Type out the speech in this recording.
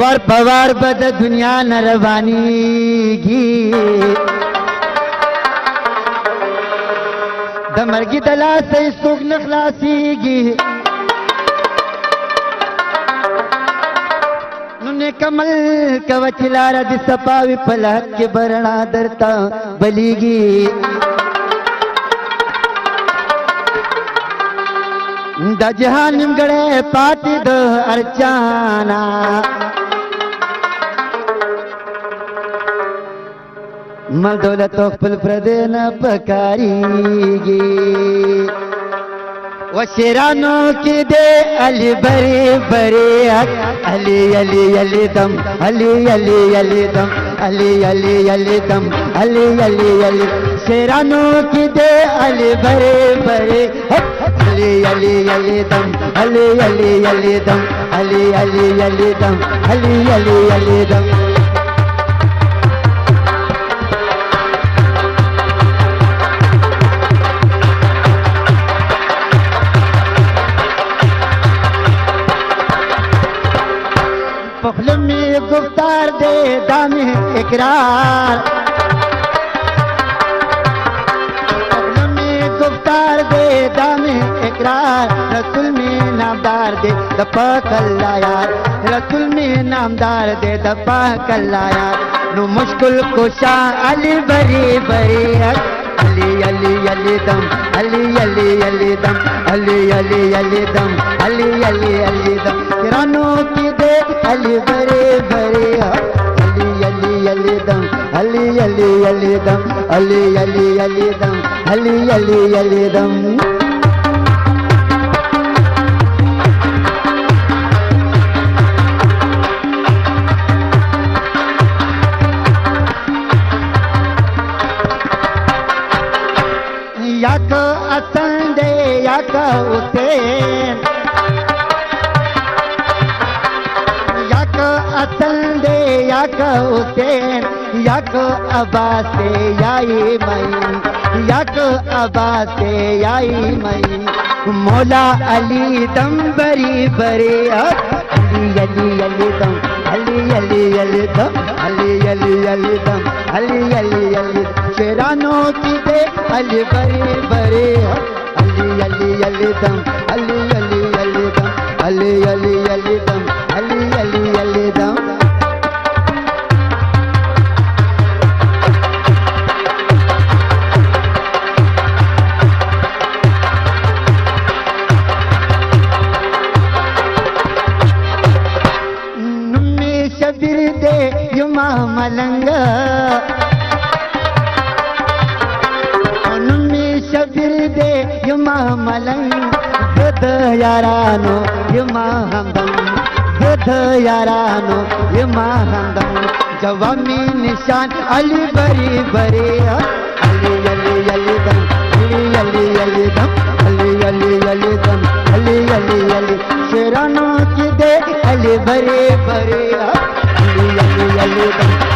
वर पवार बद दुनिया नरवानीगी दमरगी दला से सुख नखलासीगी नुने कमल कवचिलारा दिसपावी पलक के बरणा दरता बलीगी द जहान निमगड़े पाती द अर्चाना मल दौलत फुल प्रदेन पकारीगी वो शेरानों की दे अली बरे बरे अली अली अली दम अली अली अली दम अली अली अली दम अली अली अली शेरानों की दे अली बरे बरे अली अली अली दम अली अली अली दम अली अली अली दम अली अली अली दम पखल में गुफ्तार दे दामे इकरार पखल में गुफ्तार दे दामे इकरार रसूल में नामदार दे दपा कल्ला यार रसूल में नामदार दे दपा कल्ला यार नु मुश्किल कुशा अली बरी बरी अली अली अली दम अली अली अली दम अली अली अली दम अली अली अली दम किरानों की दे अली बरे बरे अली अली अली दम अली अली अली दम अली अली अली दम अली अली अली दम याक असंदे याक उसेन याक असंदे याक उसेन याक अब्बासे याई मई याक अब्बासे याई मई मौला अली दम बरी बरे अली अली अली दम अली अली अली दम अली अली अली दम अली अली अली शेरानों की दे अली बरे बरे अली अली अली दम अली अली अली दम अली अली अली दम अली अली अली दम नुम्मी शबीर दे युमा मलंग शबीर दे युमा मलंग बुध यारानो युमा हमदम बुध यारानो युमा हमदम जवामी निशान अली बरी बरी अली अली अली दम अली अली अली दम अली अली अली दम अली अली अली शेरानों की दे अली बरी बरी अली अली अली दम